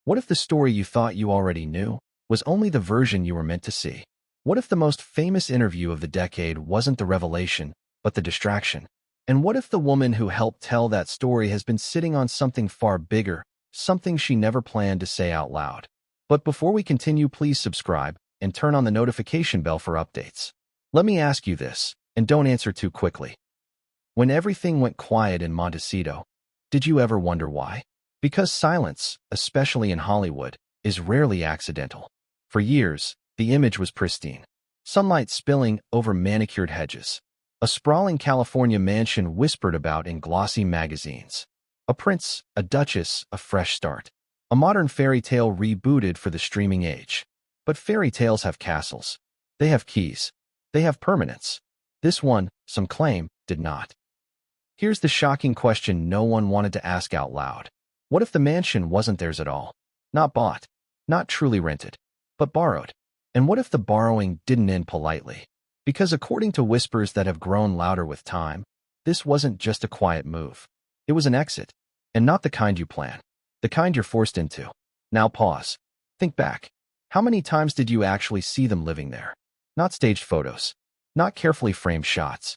What if the story you thought you already knew was only the version you were meant to see? What if the most famous interview of the decade wasn't the revelation, but the distraction? And what if the woman who helped tell that story has been sitting on something far bigger, something she never planned to say out loud? But before we continue, please subscribe and turn on the notification bell for updates. Let me ask you this, and don't answer too quickly. When everything went quiet in Montecito, did you ever wonder why? Because silence, especially in Hollywood, is rarely accidental. For years, the image was pristine. Sunlight spilling over manicured hedges. A sprawling California mansion whispered about in glossy magazines. A prince, a duchess, a fresh start. A modern fairy tale rebooted for the streaming age. But fairy tales have castles. They have keys. They have permanence. This one, some claim, did not. Here's the shocking question no one wanted to ask out loud. What if the mansion wasn't theirs at all? Not bought, not truly rented, but borrowed. And what if the borrowing didn't end politely? Because according to whispers that have grown louder with time, this wasn't just a quiet move. It was an exit, and not the kind you plan, the kind you're forced into. Now pause. Think back. How many times did you actually see them living there? Not staged photos, not carefully framed shots,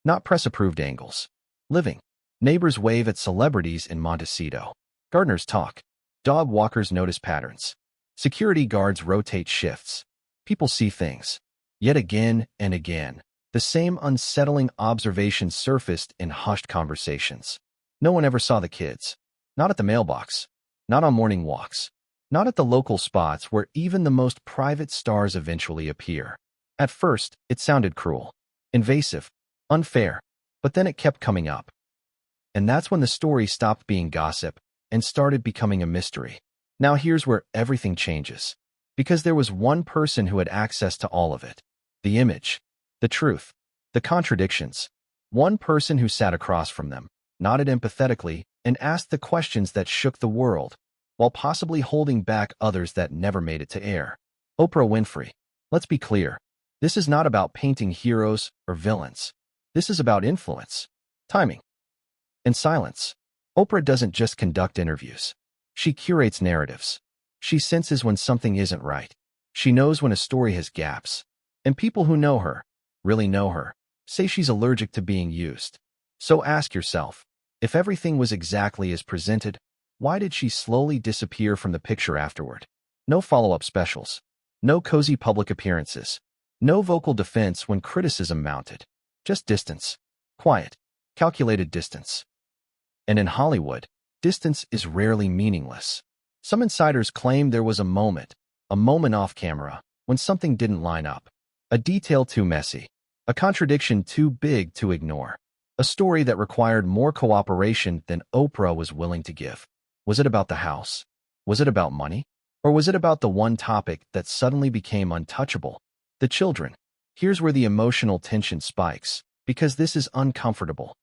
not press-approved angles. Living. Neighbors wave at celebrities in Montecito. Gardeners talk. Dog walkers notice patterns. Security guards rotate shifts. People see things. Yet again and again, the same unsettling observations surfaced in hushed conversations. No one ever saw the kids. Not at the mailbox. Not on morning walks. Not at the local spots where even the most private stars eventually appear. At first, it sounded cruel, invasive, unfair, but then it kept coming up. And that's when the story stopped being gossip and started becoming a mystery. Now here's where everything changes. Because there was one person who had access to all of it. The image, the truth, the contradictions. One person who sat across from them, nodded empathetically, and asked the questions that shook the world, while possibly holding back others that never made it to air. Oprah Winfrey. Let's be clear. This is not about painting heroes or villains. This is about influence, timing, and silence. Oprah doesn't just conduct interviews. She curates narratives. She senses when something isn't right. She knows when a story has gaps. And people who know her, really know her, say she's allergic to being used. So ask yourself, if everything was exactly as presented, why did she slowly disappear from the picture afterward? No follow-up specials. No cozy public appearances. No vocal defense when criticism mounted. Just distance. Quiet, calculated distance. And in Hollywood, distance is rarely meaningless. Some insiders claim there was a moment off camera, when something didn't line up. A detail too messy. A contradiction too big to ignore. A story that required more cooperation than Oprah was willing to give. Was it about the house? Was it about money? Or was it about the one topic that suddenly became untouchable? The children. Here's where the emotional tension spikes, because this is uncomfortable.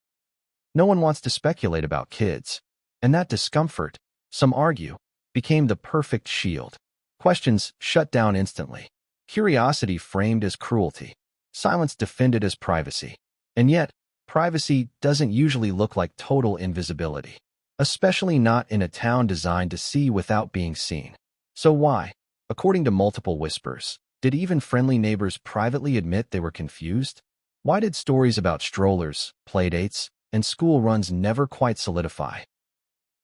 No one wants to speculate about kids. And that discomfort, some argue, became the perfect shield. Questions shut down instantly. Curiosity framed as cruelty. Silence defended as privacy. And yet, privacy doesn't usually look like total invisibility. Especially not in a town designed to see without being seen. So why, according to multiple whispers, did even friendly neighbors privately admit they were confused? Why did stories about strollers, playdates, and school runs never quite solidify?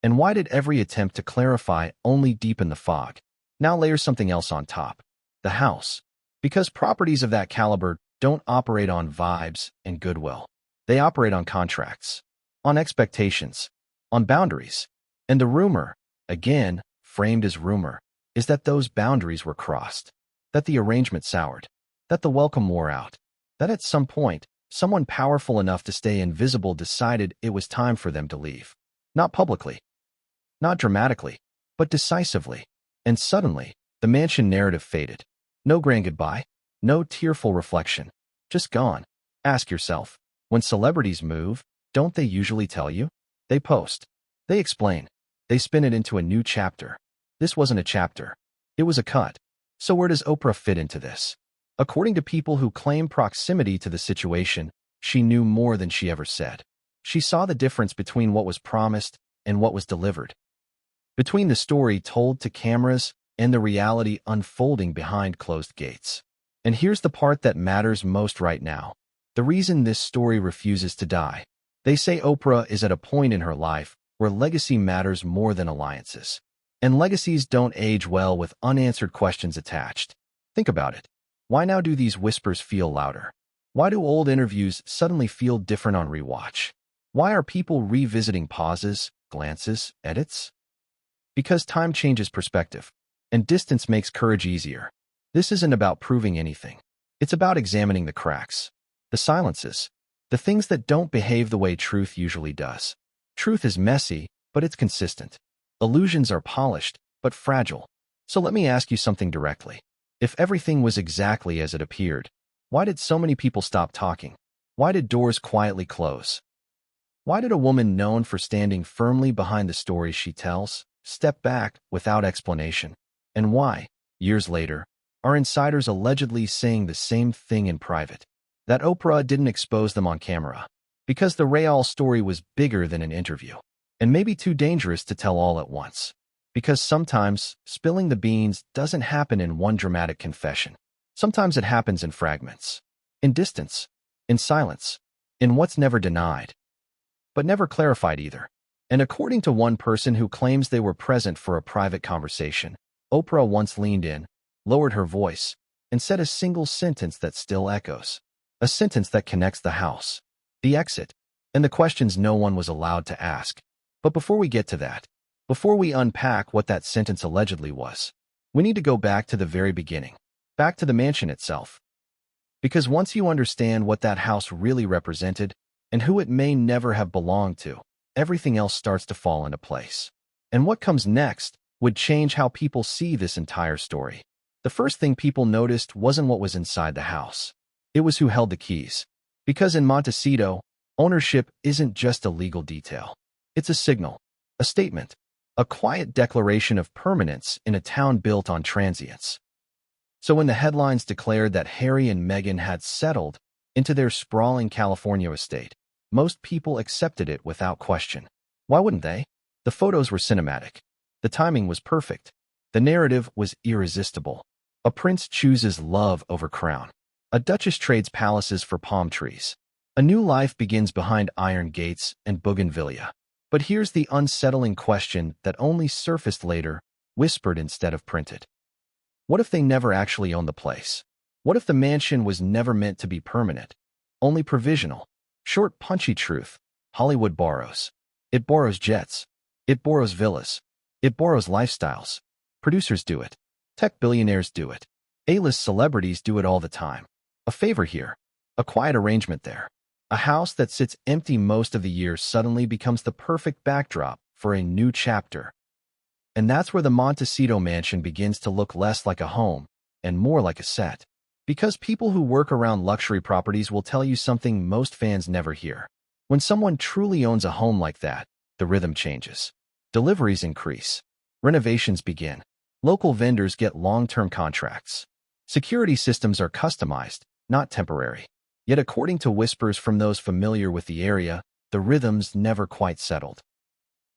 And why did every attempt to clarify only deepen the fog? Now layer something else on top. The house. Because properties of that caliber don't operate on vibes and goodwill. They operate on contracts, on expectations, on boundaries. And the rumor, again, framed as rumor, is that those boundaries were crossed, that the arrangement soured, that the welcome wore out, that at some point, someone powerful enough to stay invisible decided it was time for them to leave. Not publicly, not dramatically, but decisively. And suddenly, the mansion narrative faded. No grand goodbye, no tearful reflection, just gone. Ask yourself, when celebrities move, don't they usually tell you? They post. They explain. They spin it into a new chapter. This wasn't a chapter. It was a cut. So where does Oprah fit into this? According to people who claim proximity to the situation, she knew more than she ever said. She saw the difference between what was promised and what was delivered. between the story told to cameras and the reality unfolding behind closed gates. And here's the part that matters most right now. The reason this story refuses to die. They say Oprah is at a point in her life where legacy matters more than alliances. And legacies don't age well with unanswered questions attached. Think about it. Why now do these whispers feel louder? Why do old interviews suddenly feel different on rewatch? Why are people revisiting pauses, glances, edits? Because time changes perspective, and distance makes courage easier. This isn't about proving anything. It's about examining the cracks, the silences, the things that don't behave the way truth usually does. Truth is messy, but it's consistent. Illusions are polished, but fragile. So let me ask you something directly. If everything was exactly as it appeared, why did so many people stop talking? Why did doors quietly close? Why did a woman known for standing firmly behind the stories she tells step back without explanation? And why, years later, are insiders allegedly saying the same thing in private? That Oprah didn't expose them on camera. Because the Rayal story was bigger than an interview. And maybe too dangerous to tell all at once. Because sometimes, spilling the beans doesn't happen in one dramatic confession. Sometimes it happens in fragments. In distance. In silence. In what's never denied. But never clarified either. And according to one person who claims they were present for a private conversation, Oprah once leaned in, lowered her voice, and said a single sentence that still echoes. A sentence that connects the house, the exit, and the questions no one was allowed to ask. But before we get to that, before we unpack what that sentence allegedly was, we need to go back to the very beginning, back to the mansion itself. Because once you understand what that house really represented and who it may never have belonged to, everything else starts to fall into place. And what comes next would change how people see this entire story. The first thing people noticed wasn't what was inside the house. It was who held the keys. Because in Montecito, ownership isn't just a legal detail. It's a signal, a statement, a quiet declaration of permanence in a town built on transience. So when the headlines declared that Harry and Meghan had settled into their sprawling California estate, most people accepted it without question. Why wouldn't they? The photos were cinematic. The timing was perfect. The narrative was irresistible. A prince chooses love over crown. A duchess trades palaces for palm trees. A new life begins behind iron gates and bougainvillea. But here's the unsettling question that only surfaced later, whispered instead of printed. What if they never actually owned the place? What if the mansion was never meant to be permanent? Only provisional. Short, punchy truth. Hollywood borrows. It borrows jets. It borrows villas. It borrows lifestyles. Producers do it. Tech billionaires do it. A-list celebrities do it all the time. A favor here. A quiet arrangement there. A house that sits empty most of the year suddenly becomes the perfect backdrop for a new chapter. And that's where the Montecito mansion begins to look less like a home and more like a set. Because people who work around luxury properties will tell you something most fans never hear. When someone truly owns a home like that, the rhythm changes. Deliveries increase. Renovations begin. Local vendors get long-term contracts. Security systems are customized, not temporary. Yet according to whispers from those familiar with the area, the rhythms never quite settled.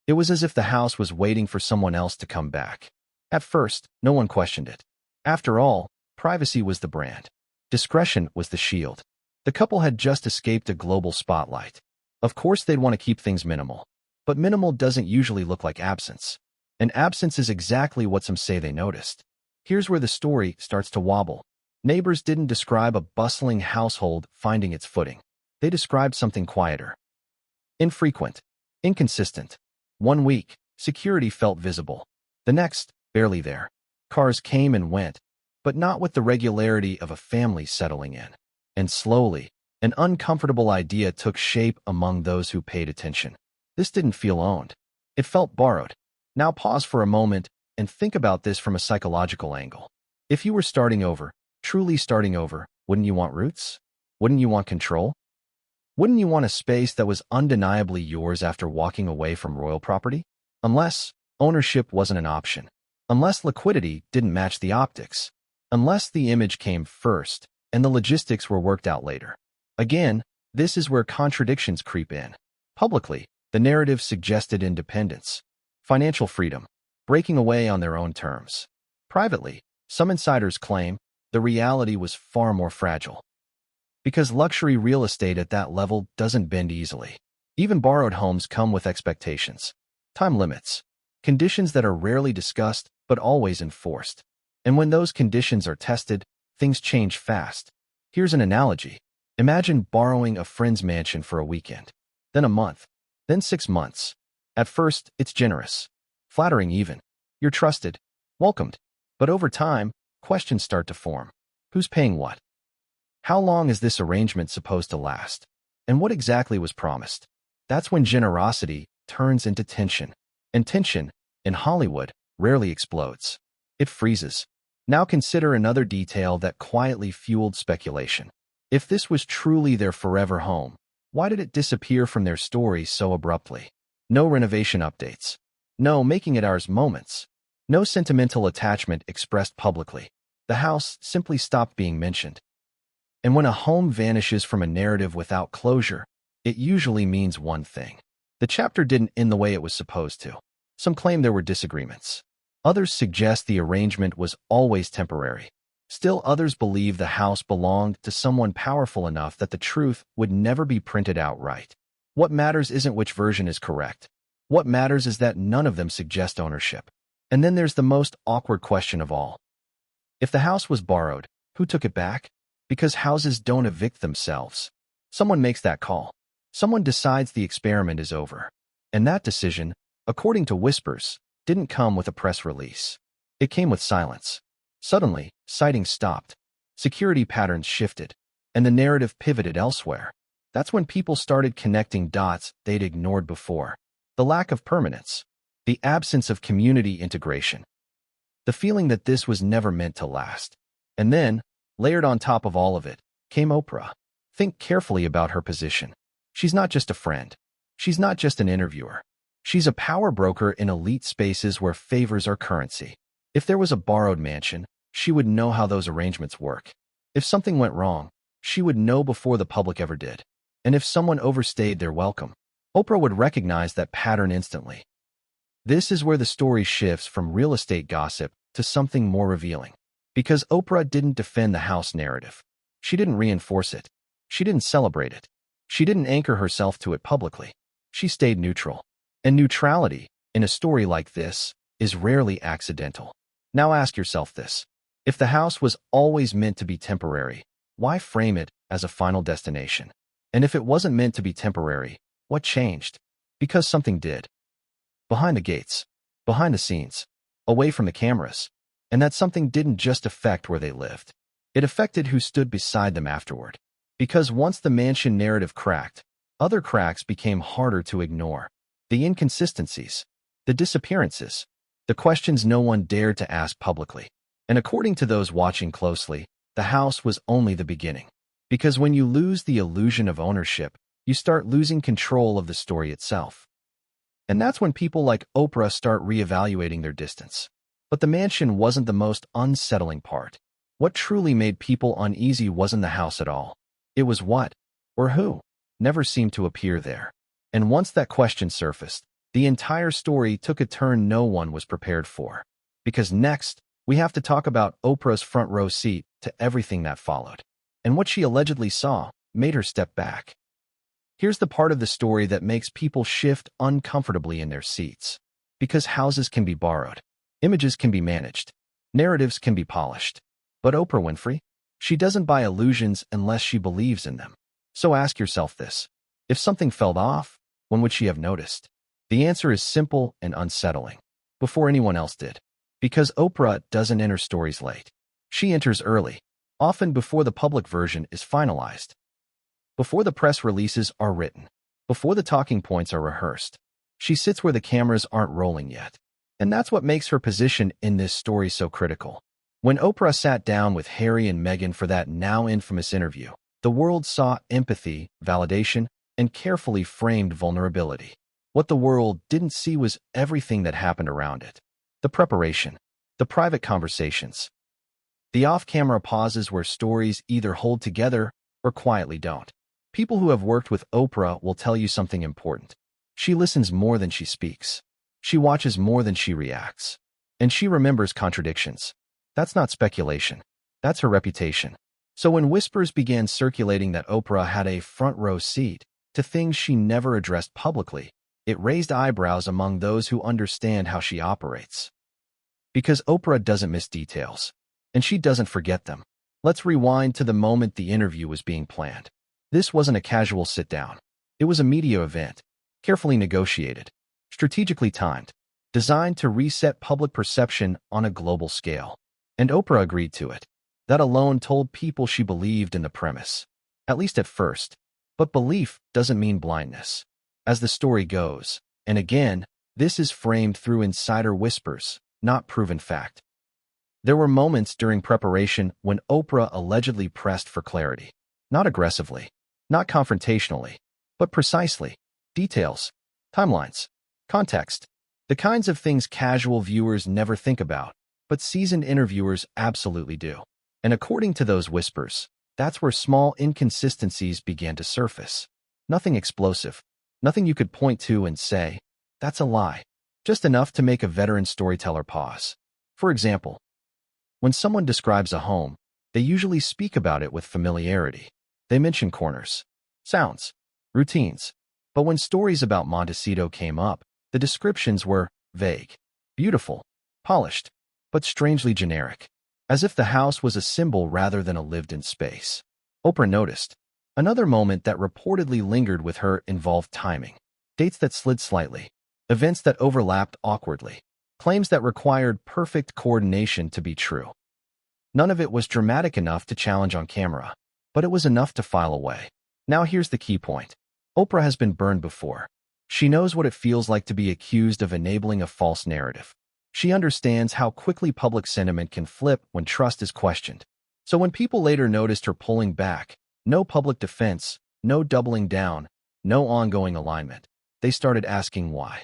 It was as if the house was waiting for someone else to come back. At first, no one questioned it. After all, privacy was the brand. Discretion was the shield. The couple had just escaped a global spotlight. Of course they'd want to keep things minimal. But minimal doesn't usually look like absence. And absence is exactly what some say they noticed. Here's where the story starts to wobble. Neighbors didn't describe a bustling household finding its footing. They described something quieter. Infrequent. Inconsistent. One week, security felt visible. The next, barely there. Cars came and went, but not with the regularity of a family settling in. And slowly, an uncomfortable idea took shape among those who paid attention. This didn't feel owned. It felt borrowed. Now pause for a moment and think about this from a psychological angle. If you were starting over, truly starting over, wouldn't you want roots? Wouldn't you want control? Wouldn't you want a space that was undeniably yours after walking away from royal property? Unless ownership wasn't an option. Unless liquidity didn't match the optics. Unless the image came first and the logistics were worked out later. Again, this is where contradictions creep in. Publicly, the narrative suggested independence, financial freedom, breaking away on their own terms. Privately, some insiders claim the reality was far more fragile. Because luxury real estate at that level doesn't bend easily. Even borrowed homes come with expectations, time limits, conditions that are rarely discussed but always enforced. And when those conditions are tested, things change fast. Here's an analogy. Imagine borrowing a friend's mansion for a weekend, then a month, then 6 months. At first, it's generous, flattering even. You're trusted, welcomed. But over time, questions start to form. Who's paying what? How long is this arrangement supposed to last? And what exactly was promised? That's when generosity turns into tension. And tension, in Hollywood, rarely explodes. It freezes. Now consider another detail that quietly fueled speculation. If this was truly their forever home, why did it disappear from their story so abruptly? No renovation updates. No making it ours moments. No sentimental attachment expressed publicly. The house simply stopped being mentioned. And when a home vanishes from a narrative without closure, it usually means one thing. The chapter didn't end the way it was supposed to. Some claim there were disagreements. Others suggest the arrangement was always temporary. Still others believe the house belonged to someone powerful enough that the truth would never be printed outright. What matters isn't which version is correct. What matters is that none of them suggest ownership. And then there's the most awkward question of all. If the house was borrowed, who took it back? Because houses don't evict themselves. Someone makes that call. Someone decides the experiment is over. And that decision, according to whispers, didn't come with a press release. It came with silence. Suddenly, sightings stopped. Security patterns shifted. And the narrative pivoted elsewhere. That's when people started connecting dots they'd ignored before. The lack of permanence. The absence of community integration. The feeling that this was never meant to last. And then, layered on top of all of it, came Oprah. Think carefully about her position. She's not just a friend. She's not just an interviewer. She's a power broker in elite spaces where favors are currency. If there was a borrowed mansion, she would know how those arrangements work. If something went wrong, she would know before the public ever did. And if someone overstayed their welcome, Oprah would recognize that pattern instantly. This is where the story shifts from real estate gossip to something more revealing. Because Oprah didn't defend the house narrative. She didn't reinforce it. She didn't celebrate it. She didn't anchor herself to it publicly. She stayed neutral. And neutrality, in a story like this, is rarely accidental. Now ask yourself this. If the house was always meant to be temporary, why frame it as a final destination? And if it wasn't meant to be temporary, what changed? Because something did. Behind the gates, behind the scenes, away from the cameras. And that something didn't just affect where they lived. It affected who stood beside them afterward. Because once the mansion narrative cracked, other cracks became harder to ignore. The inconsistencies, the disappearances, the questions no one dared to ask publicly. And according to those watching closely, the house was only the beginning. Because when you lose the illusion of ownership, you start losing control of the story itself. And that's when people like Oprah start reevaluating their distance. But the mansion wasn't the most unsettling part. What truly made people uneasy wasn't the house at all. It was what, or who, never seemed to appear there. And once that question surfaced, the entire story took a turn no one was prepared for. Because next, we have to talk about Oprah's front row seat to everything that followed. And what she allegedly saw made her step back. Here's the part of the story that makes people shift uncomfortably in their seats. Because houses can be borrowed. Images can be managed. Narratives can be polished. But Oprah Winfrey? She doesn't buy illusions unless she believes in them. So ask yourself this. If something fell off, when would she have noticed? The answer is simple and unsettling. Before anyone else did. Because Oprah doesn't enter stories late. She enters early, often before the public version is finalized. Before the press releases are written. Before the talking points are rehearsed. She sits where the cameras aren't rolling yet. And that's what makes her position in this story so critical. When Oprah sat down with Harry and Meghan for that now infamous interview, the world saw empathy, validation, and carefully framed vulnerability. What the world didn't see was everything that happened around it. The preparation, the private conversations, the off-camera pauses where stories either hold together or quietly don't. People who have worked with Oprah will tell you something important. She listens more than she speaks. She watches more than she reacts. And she remembers contradictions. That's not speculation. That's her reputation. So when whispers began circulating that Oprah had a front-row seat to things she never addressed publicly, it raised eyebrows among those who understand how she operates. Because Oprah doesn't miss details, and she doesn't forget them. Let's rewind to the moment the interview was being planned. This wasn't a casual sit-down. It was a media event, carefully negotiated, strategically timed, designed to reset public perception on a global scale. And Oprah agreed to it. That alone told people she believed in the premise, at least at first. But belief doesn't mean blindness. As the story goes, and again, this is framed through insider whispers, not proven fact. There were moments during preparation when Oprah allegedly pressed for clarity. Not aggressively, not confrontationally, but precisely. Details, timelines, context. The kinds of things casual viewers never think about, but seasoned interviewers absolutely do. And according to those whispers, that's where small inconsistencies began to surface. Nothing explosive, nothing you could point to and say, that's a lie. Just enough to make a veteran storyteller pause. For example, when someone describes a home, they usually speak about it with familiarity. They mention corners, sounds, routines. But when stories about Montecito came up, the descriptions were vague, beautiful, polished, but strangely generic, as if the house was a symbol rather than a lived-in space. Oprah noticed. Another moment that reportedly lingered with her involved timing. Dates that slid slightly, events that overlapped awkwardly, claims that required perfect coordination to be true. None of it was dramatic enough to challenge on camera, but it was enough to file away. Now here's the key point. Oprah has been burned before. She knows what it feels like to be accused of enabling a false narrative. She understands how quickly public sentiment can flip when trust is questioned. So when people later noticed her pulling back, no public defense, no doubling down, no ongoing alignment, they started asking why.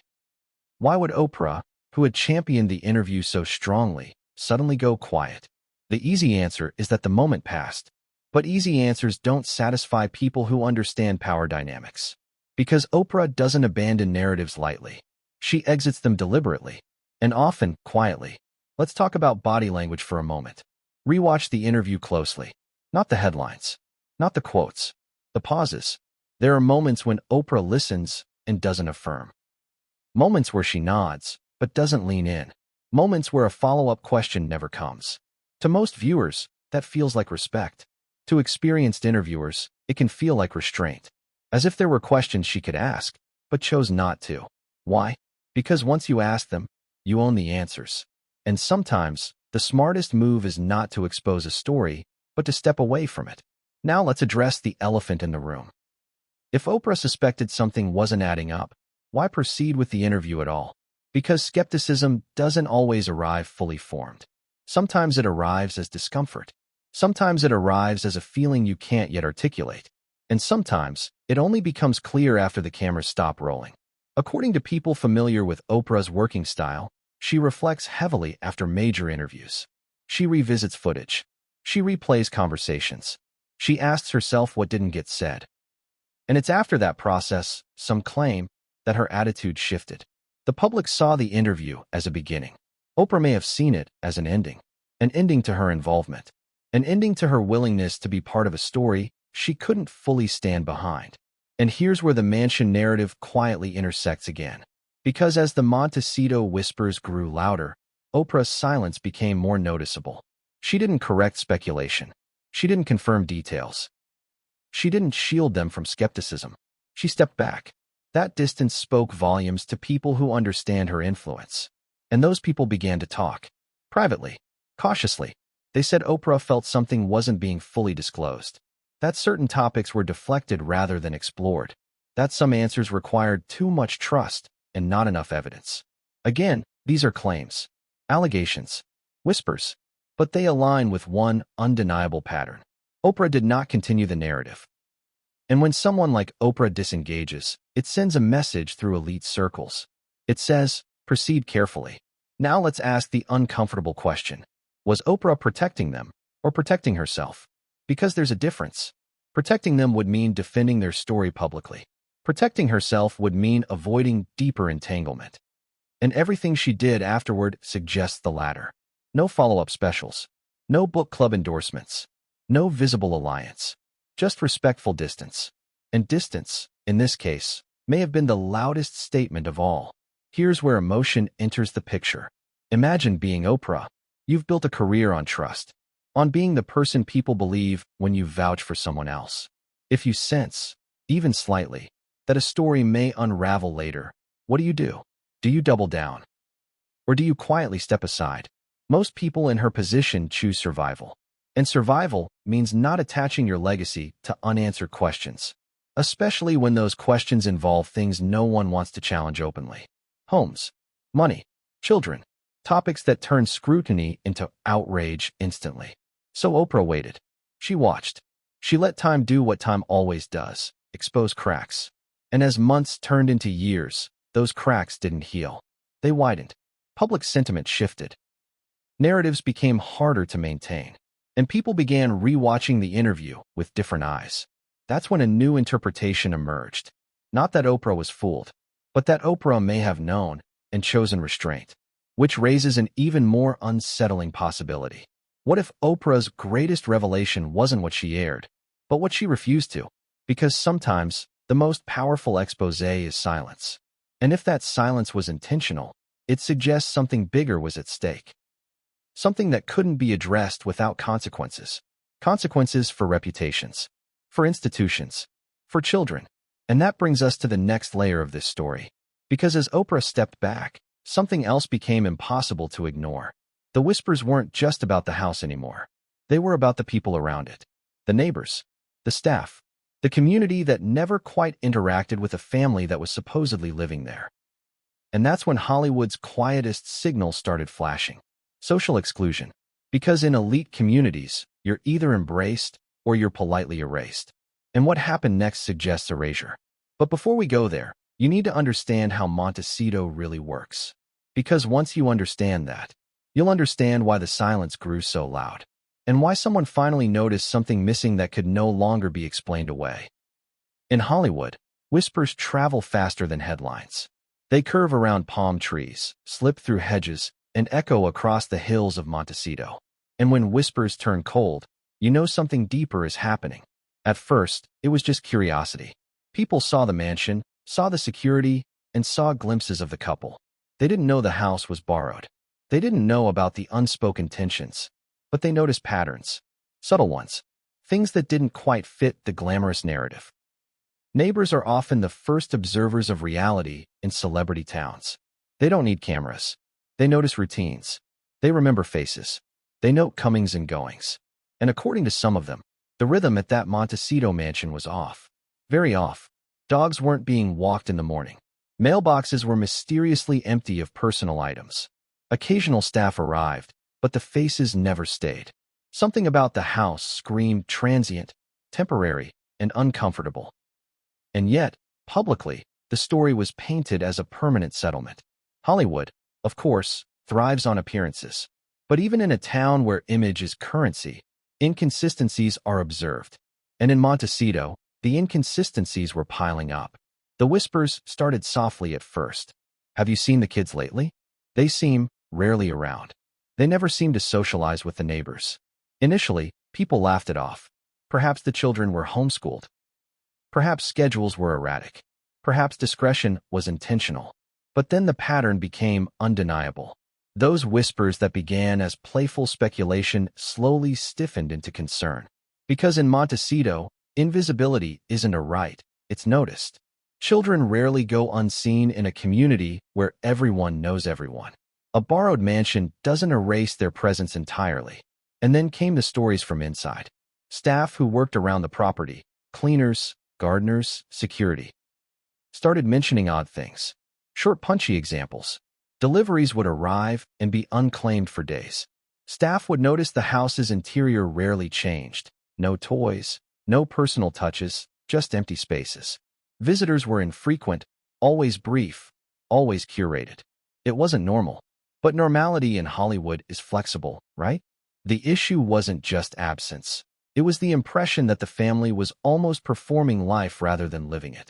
Why would Oprah, who had championed the interview so strongly, suddenly go quiet? The easy answer is that the moment passed. But easy answers don't satisfy people who understand power dynamics. Because Oprah doesn't abandon narratives lightly. She exits them deliberately, and often quietly. Let's talk about body language for a moment. Rewatch the interview closely. Not the headlines, not the quotes, the pauses. There are moments when Oprah listens and doesn't affirm. Moments where she nods, but doesn't lean in. Moments where a follow-up question never comes. To most viewers, that feels like respect. To experienced interviewers, it can feel like restraint. As if there were questions she could ask, but chose not to. Why? Because once you ask them, you own the answers. And sometimes, the smartest move is not to expose a story, but to step away from it. Now let's address the elephant in the room. If Oprah suspected something wasn't adding up, why proceed with the interview at all? Because skepticism doesn't always arrive fully formed. Sometimes it arrives as discomfort. Sometimes it arrives as a feeling you can't yet articulate. And sometimes, it only becomes clear after the cameras stop rolling. According to people familiar with Oprah's working style, she reflects heavily after major interviews. She revisits footage. She replays conversations. She asks herself what didn't get said. And it's after that process, some claim, that her attitude shifted. The public saw the interview as a beginning. Oprah may have seen it as an ending to her involvement, an ending to her willingness to be part of a story she couldn't fully stand behind. And here's where the mansion narrative quietly intersects again. Because as the Montecito whispers grew louder, Oprah's silence became more noticeable. She didn't correct speculation. She didn't confirm details. She didn't shield them from skepticism. She stepped back. That distance spoke volumes to people who understand her influence. And those people began to talk. Privately. Cautiously. They said Oprah felt something wasn't being fully disclosed. That certain topics were deflected rather than explored. That some answers required too much trust and not enough evidence. Again, these are claims, allegations, whispers, but they align with one undeniable pattern. Oprah did not continue the narrative. And when someone like Oprah disengages, it sends a message through elite circles. It says, proceed carefully. Now let's ask the uncomfortable question. Was Oprah protecting them or protecting herself? Because there's a difference. Protecting them would mean defending their story publicly. Protecting herself would mean avoiding deeper entanglement. And everything she did afterward suggests the latter. No follow-up specials. No book club endorsements. No visible alliance. Just respectful distance. And distance, in this case, may have been the loudest statement of all. Here's where emotion enters the picture. Imagine being Oprah. You've built a career on trust, on being the person people believe when you vouch for someone else. If you sense, even slightly, that a story may unravel later, what do? Do you double down? Or do you quietly step aside? Most people in her position choose survival. And survival means not attaching your legacy to unanswered questions, especially when those questions involve things no one wants to challenge openly. Homes, money, children, topics that turn scrutiny into outrage instantly. So Oprah waited. She watched. She let time do what time always does, expose cracks. And as months turned into years, those cracks didn't heal. They widened. Public sentiment shifted. Narratives became harder to maintain. And people began rewatching the interview with different eyes. That's when a new interpretation emerged. Not that Oprah was fooled, but that Oprah may have known and chosen restraint, which raises an even more unsettling possibility. What if Oprah's greatest revelation wasn't what she aired, but what she refused to? Because sometimes the most powerful exposé is silence. And if that silence was intentional, it suggests something bigger was at stake. Something that couldn't be addressed without consequences. Consequences for reputations, for institutions, for children. And that brings us to the next layer of this story. Because as Oprah stepped back, something else became impossible to ignore. The whispers weren't just about the house anymore. They were about the people around it. The neighbors, the staff, the community that never quite interacted with a family that was supposedly living there. And that's when Hollywood's quietest signals started flashing. Social exclusion. Because in elite communities, you're either embraced or you're politely erased. And what happened next suggests erasure. But before we go there, you need to understand how Montecito really works. Because once you understand that, you'll understand why the silence grew so loud, and why someone finally noticed something missing that could no longer be explained away. In Hollywood, whispers travel faster than headlines. They curve around palm trees, slip through hedges, and echo across the hills of Montecito. And when whispers turn cold, you know something deeper is happening. At first, it was just curiosity. People saw the mansion, saw the security, and saw glimpses of the couple. They didn't know the house was borrowed. They didn't know about the unspoken tensions, but they noticed patterns, subtle ones, things that didn't quite fit the glamorous narrative. Neighbors are often the first observers of reality in celebrity towns. They don't need cameras. They notice routines. They remember faces. They note comings and goings. And according to some of them, the rhythm at that Montecito mansion was off. Very off. Dogs weren't being walked in the morning. Mailboxes were mysteriously empty of personal items. Occasional staff arrived, but the faces never stayed. Something about the house screamed transient, temporary, and uncomfortable. And yet, publicly, the story was painted as a permanent settlement. Hollywood, of course, thrives on appearances. But even in a town where image is currency, inconsistencies are observed. And in Montecito, the inconsistencies were piling up. The whispers started softly at first. Have you seen the kids lately? They seem rarely around. They never seem to socialize with the neighbors. Initially, people laughed it off. Perhaps the children were homeschooled. Perhaps schedules were erratic. Perhaps discretion was intentional. But then the pattern became undeniable. Those whispers that began as playful speculation slowly stiffened into concern. Because in Montecito, invisibility isn't a right, it's noticed. Children rarely go unseen in a community where everyone knows everyone. A borrowed mansion doesn't erase their presence entirely. And then came the stories from inside. Staff who worked around the property, cleaners, gardeners, security, started mentioning odd things. Short, punchy examples. Deliveries would arrive and be unclaimed for days. Staff would notice the house's interior rarely changed. No toys, no personal touches, just empty spaces. Visitors were infrequent, always brief, always curated. It wasn't normal. But normality in Hollywood is flexible, right? The issue wasn't just absence. It was the impression that the family was almost performing life rather than living it.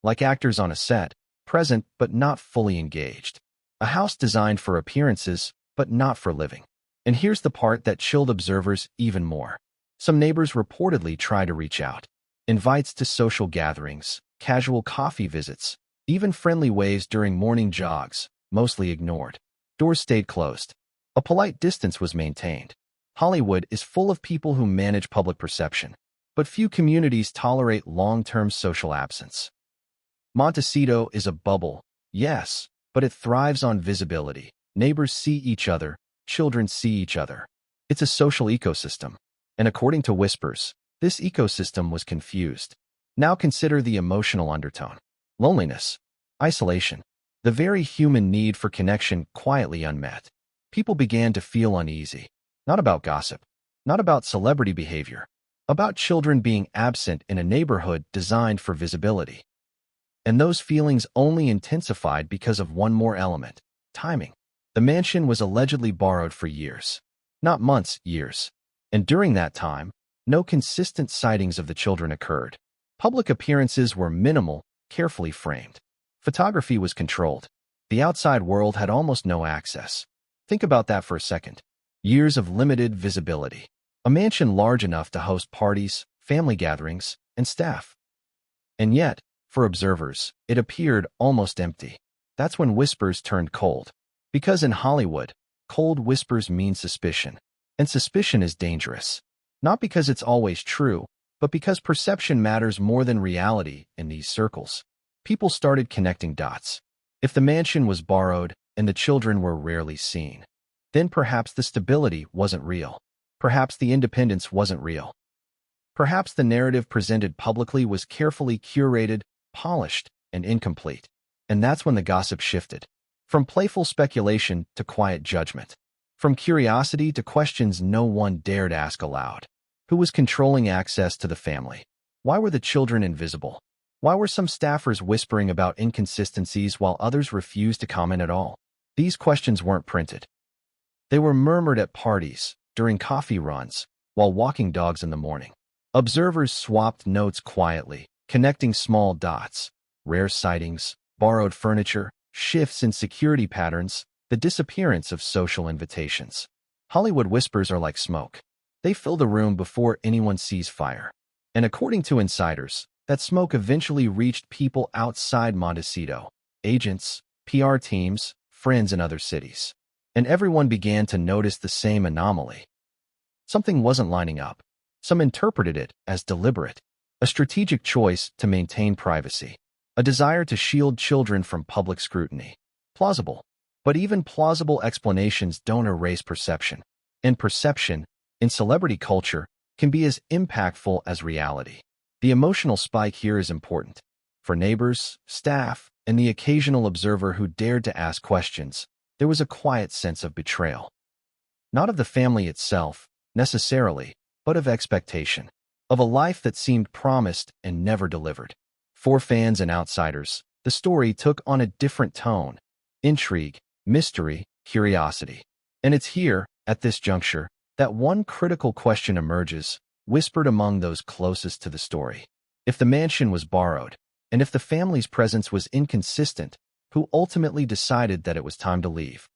Like actors on a set, present but not fully engaged. A house designed for appearances, but not for living. And here's the part that chilled observers even more. Some neighbors reportedly try to reach out. Invites to social gatherings, casual coffee visits, even friendly waves during morning jogs, mostly ignored. Doors stayed closed. A polite distance was maintained. Hollywood is full of people who manage public perception, but few communities tolerate long-term social absence. Montecito is a bubble, yes, but it thrives on visibility. Neighbors see each other, children see each other. It's a social ecosystem. And according to whispers, this ecosystem was confused. Now consider the emotional undertone. Loneliness, isolation, the very human need for connection quietly unmet. People began to feel uneasy. Not about gossip, not about celebrity behavior, about children being absent in a neighborhood designed for visibility. And those feelings only intensified because of one more element: timing. The mansion was allegedly borrowed for years. Not months, years. And during that time, no consistent sightings of the children occurred. Public appearances were minimal, carefully framed. Photography was controlled. The outside world had almost no access. Think about that for a second. Years of limited visibility. A mansion large enough to host parties, family gatherings, and staff. And yet, for observers, it appeared almost empty. That's when whispers turned cold. Because in Hollywood, cold whispers mean suspicion. And suspicion is dangerous. Not because it's always true, but because perception matters more than reality in these circles. People started connecting dots. If the mansion was borrowed and the children were rarely seen, then perhaps the stability wasn't real. Perhaps the independence wasn't real. Perhaps the narrative presented publicly was carefully curated, polished, and incomplete. And that's when the gossip shifted. From playful speculation to quiet judgment. From curiosity to questions no one dared ask aloud. Who was controlling access to the family? Why were the children invisible? Why were some staffers whispering about inconsistencies while others refused to comment at all? These questions weren't printed. They were murmured at parties, during coffee runs, while walking dogs in the morning. Observers swapped notes quietly, connecting small dots, rare sightings, borrowed furniture, shifts in security patterns, the disappearance of social invitations. Hollywood whispers are like smoke. They fill the room before anyone sees fire. And according to insiders, that smoke eventually reached people outside Montecito, agents, PR teams, friends in other cities. And everyone began to notice the same anomaly. Something wasn't lining up. Some interpreted it as deliberate, a strategic choice to maintain privacy, a desire to shield children from public scrutiny. Plausible. But even plausible explanations don't erase perception. And perception, in celebrity culture, can be as impactful as reality. The emotional spike here is important. For neighbors, staff, and the occasional observer who dared to ask questions, there was a quiet sense of betrayal. Not of the family itself, necessarily, but of expectation. Of a life that seemed promised and never delivered. For fans and outsiders, the story took on a different tone. Intrigue, mystery, curiosity. And it's here, at this juncture, that one critical question emerges, whispered among those closest to the story. If the mansion was borrowed, and if the family's presence was inconsistent, who ultimately decided that it was time to leave?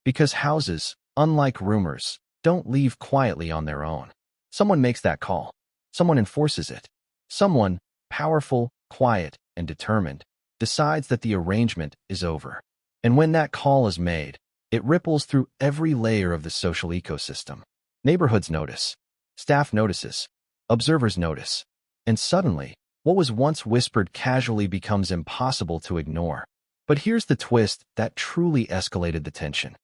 Because houses, unlike rumors, don't leave quietly on their own. Someone makes that call. Someone enforces it. Someone, powerful, quiet, and determined, decides that the arrangement is over. And when that call is made, it ripples through every layer of the social ecosystem. Neighborhoods notice. Staff notices. Observers notice. And suddenly, what was once whispered casually becomes impossible to ignore. But here's the twist that truly escalated the tension.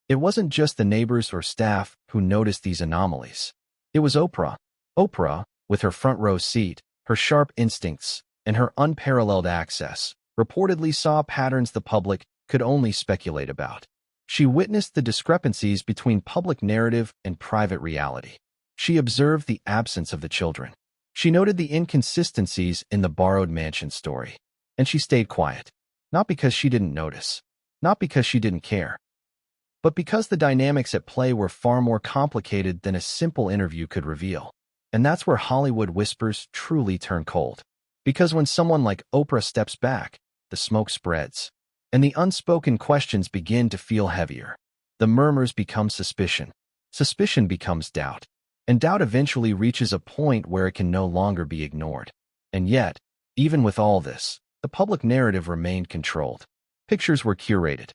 It wasn't just the neighbors or staff who noticed these anomalies. It was Oprah. Oprah, with her front row seat, her sharp instincts, and her unparalleled access, reportedly saw patterns the public could only speculate about. She witnessed the discrepancies between public narrative and private reality. She observed the absence of the children. She noted the inconsistencies in the borrowed mansion story. And she stayed quiet. Not because she didn't notice. Not because she didn't care. But because the dynamics at play were far more complicated than a simple interview could reveal. And that's where Hollywood whispers truly turn cold. Because when someone like Oprah steps back, the smoke spreads. and the unspoken questions begin to feel heavier. The murmurs become suspicion. Suspicion becomes doubt. And doubt eventually reaches a point where it can no longer be ignored. And yet, even with all this, the public narrative remained controlled. Pictures were curated.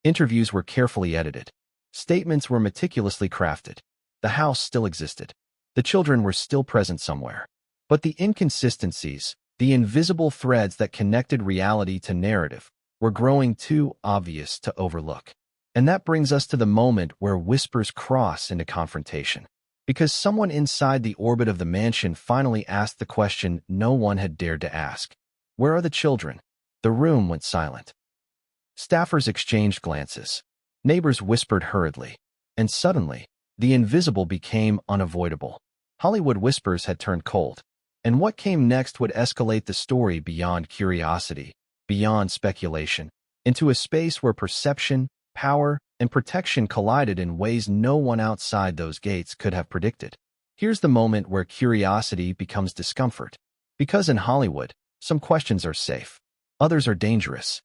Interviews were carefully edited. Statements were meticulously crafted. The house still existed. The children were still present somewhere. But the inconsistencies, the invisible threads that connected reality to narrative, were growing too obvious to overlook. And that brings us to the moment where whispers cross into confrontation. Because someone inside the orbit of the mansion finally asked the question no one had dared to ask. Where are the children? The room went silent. Staffers exchanged glances. Neighbors whispered hurriedly. And suddenly, the invisible became unavoidable. Hollywood whispers had turned cold. And what came next would escalate the story beyond curiosity, beyond speculation, into a space where perception, power, and protection collided in ways no one outside those gates could have predicted. Here's the moment where curiosity becomes discomfort. Because in Hollywood, some questions are safe, others are dangerous.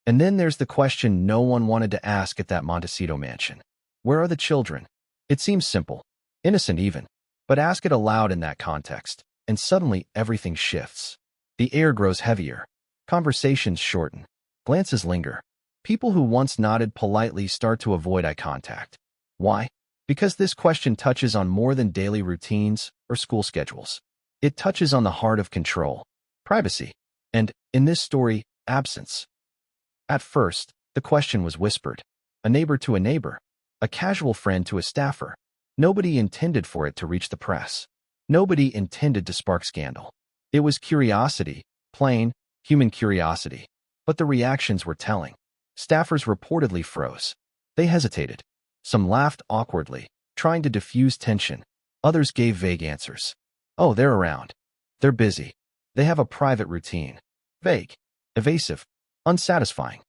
And then there's the question no one wanted to ask at that Montecito mansion. Where are the children? It seems simple, innocent even, but ask it aloud in that context, and suddenly everything shifts. The air grows heavier. Conversations shorten. Glances linger. People who once nodded politely start to avoid eye contact. Why? Because this question touches on more than daily routines or school schedules. It touches on the heart of control, privacy, and, in this story, absence. At first, the question was whispered. A neighbor to a neighbor. A casual friend to a staffer. Nobody intended for it to reach the press. Nobody intended to spark scandal. It was curiosity, plain, human curiosity. But the reactions were telling. Staffers reportedly froze. They hesitated. Some laughed awkwardly, trying to diffuse tension. Others gave vague answers. Oh, they're around. They're busy. They have a private routine. Vague, evasive, unsatisfying.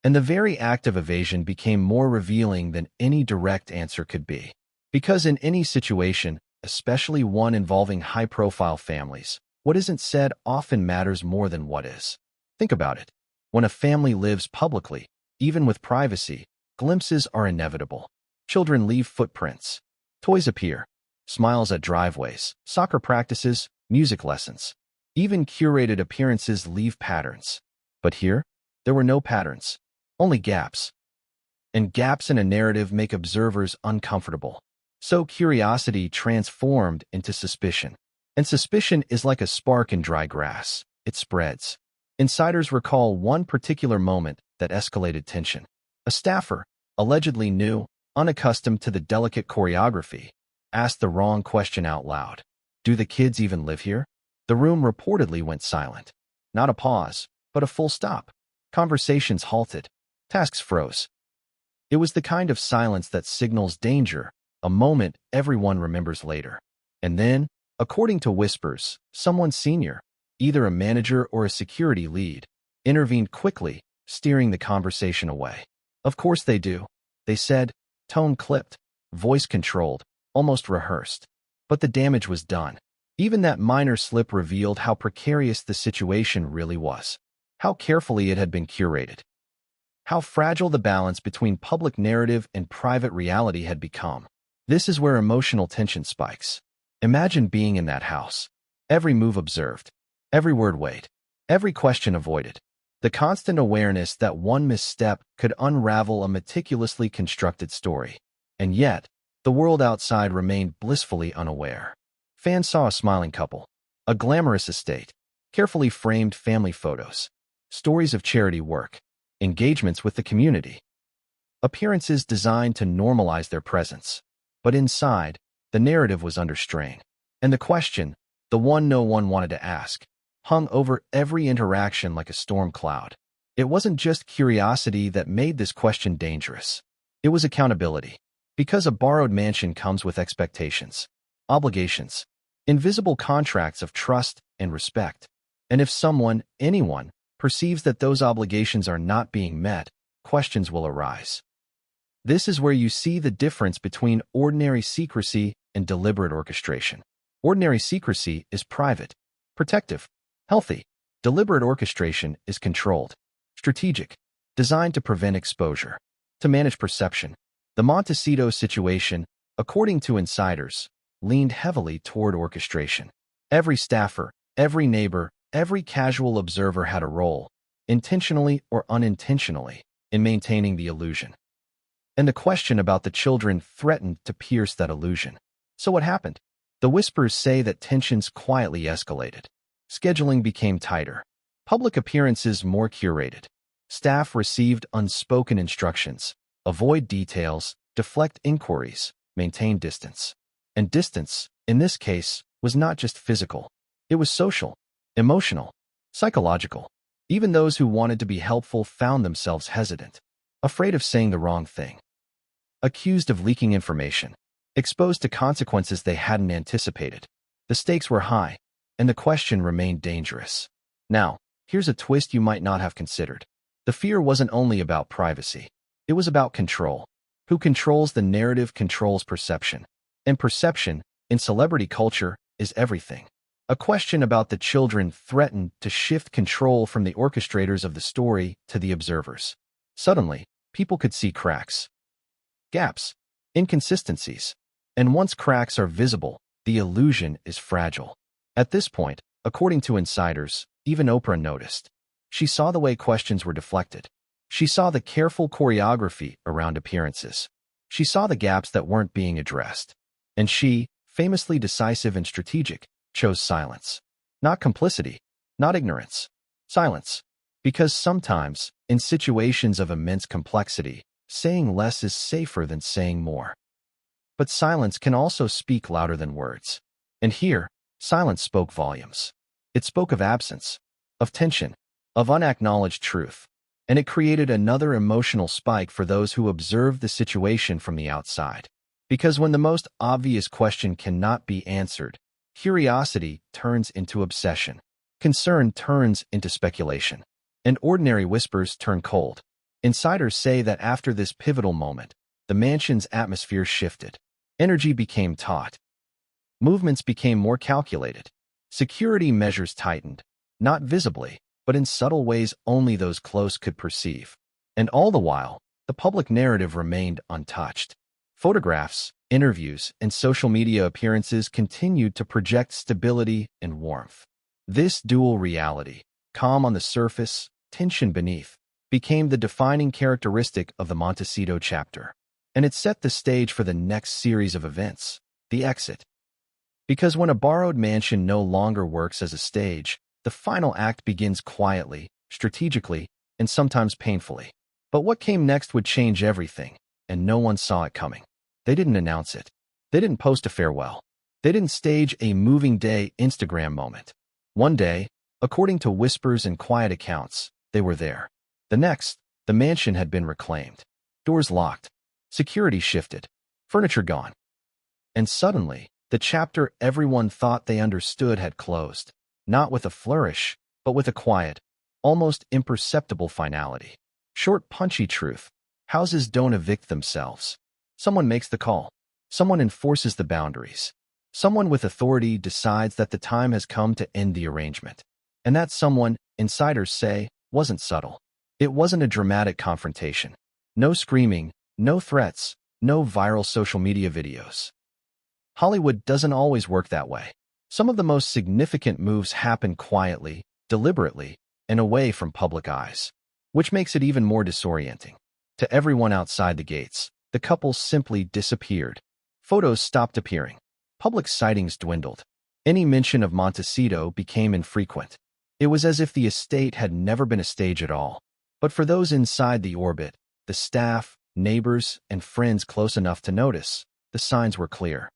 And the very act of evasion became more revealing than any direct answer could be. Because in any situation, especially one involving high-profile families, what isn't said often matters more than what is. Think about it. When a family lives publicly, even with privacy, glimpses are inevitable. Children leave footprints. Toys appear. Smiles at driveways, soccer practices, music lessons. Even curated appearances leave patterns. But here, there were no patterns, only gaps. And gaps in a narrative make observers uncomfortable. So curiosity transformed into suspicion. And suspicion is like a spark in dry grass. It spreads. Insiders recall one particular moment that escalated tension. A staffer, allegedly new, unaccustomed to the delicate choreography, asked the wrong question out loud. Do the kids even live here? The room reportedly went silent. Not a pause, but a full stop. Conversations halted. Tasks froze. It was the kind of silence that signals danger, a moment everyone remembers later. And then, according to whispers, someone senior, either a manager or a security lead, intervened quickly, steering the conversation away. Of course they do, they said, tone clipped, voice controlled, almost rehearsed. But the damage was done. Even that minor slip revealed how precarious the situation really was, how carefully it had been curated, how fragile the balance between public narrative and private reality had become. This is where emotional tension spikes. Imagine being in that house. Every move observed. Every word weighed. Every question avoided. The constant awareness that one misstep could unravel a meticulously constructed story. And yet, the world outside remained blissfully unaware. Fans saw a smiling couple, a glamorous estate, carefully framed family photos, stories of charity work, engagements with the community, appearances designed to normalize their presence. But inside, the narrative was under strain. And the question, the one no one wanted to ask, hung over every interaction like a storm cloud. It wasn't just curiosity that made this question dangerous. It was accountability. Because a borrowed mansion comes with expectations, obligations, invisible contracts of trust and respect. And if someone, anyone, perceives that those obligations are not being met, questions will arise. This is where you see the difference between ordinary secrecy and deliberate orchestration. Ordinary secrecy is private, protective, healthy. Deliberate orchestration is controlled, strategic, designed to prevent exposure, to manage perception. The Montecito situation, according to insiders, leaned heavily toward orchestration. Every staffer, every neighbor, every casual observer had a role, intentionally or unintentionally, in maintaining the illusion. And the question about the children threatened to pierce that illusion. So what happened? The whispers say that tensions quietly escalated. Scheduling became tighter. Public appearances more curated. Staff received unspoken instructions. Avoid details, deflect inquiries, maintain distance. And distance, in this case, was not just physical. It was social, emotional, psychological. Even those who wanted to be helpful found themselves hesitant, afraid of saying the wrong thing, accused of leaking information, exposed to consequences they hadn't anticipated. The stakes were high, and the question remained dangerous. Now, here's a twist you might not have considered. The fear wasn't only about privacy. It was about control. Who controls the narrative controls perception. And perception, in celebrity culture, is everything. A question about the children threatened to shift control from the orchestrators of the story to the observers. Suddenly, people could see cracks, gaps, inconsistencies. And once cracks are visible, the illusion is fragile. At this point, according to insiders, even Oprah noticed. She saw the way questions were deflected. She saw the careful choreography around appearances. She saw the gaps that weren't being addressed. And she, famously decisive and strategic, chose silence. Not complicity, not ignorance. Silence. Because sometimes, in situations of immense complexity, saying less is safer than saying more. But silence can also speak louder than words. And here, silence spoke volumes. It spoke of absence, of tension, of unacknowledged truth. And it created another emotional spike for those who observed the situation from the outside. Because when the most obvious question cannot be answered, curiosity turns into obsession. Concern turns into speculation. And ordinary whispers turn cold. Insiders say that after this pivotal moment, the mansion's atmosphere shifted. Energy became taut. Movements became more calculated. Security measures tightened, not visibly, but in subtle ways only those close could perceive. And all the while, the public narrative remained untouched. Photographs, interviews, and social media appearances continued to project stability and warmth. This dual reality, calm on the surface, tension beneath, became the defining characteristic of the Montecito chapter. And it set the stage for the next series of events, the exit. Because when a borrowed mansion no longer works as a stage, the final act begins quietly, strategically, and sometimes painfully. But what came next would change everything, and no one saw it coming. They didn't announce it. They didn't post a farewell. They didn't stage a moving day Instagram moment. One day, according to whispers and quiet accounts, they were there. The next, the mansion had been reclaimed. Doors locked. Security shifted. Furniture gone. And suddenly, the chapter everyone thought they understood had closed. Not with a flourish, but with a quiet, almost imperceptible finality. Short, punchy truth. Houses don't evict themselves. Someone makes the call. Someone enforces the boundaries. Someone with authority decides that the time has come to end the arrangement. And that someone, insiders say, wasn't subtle. It wasn't a dramatic confrontation. No screaming, no threats, no viral social media videos. Hollywood doesn't always work that way. Some of the most significant moves happen quietly, deliberately, and away from public eyes, which makes it even more disorienting. To everyone outside the gates, the couple simply disappeared. Photos stopped appearing. Public sightings dwindled. Any mention of Montecito became infrequent. It was as if the estate had never been a stage at all. But for those inside the orbit, the staff, neighbors, and friends close enough to notice, the signs were clear.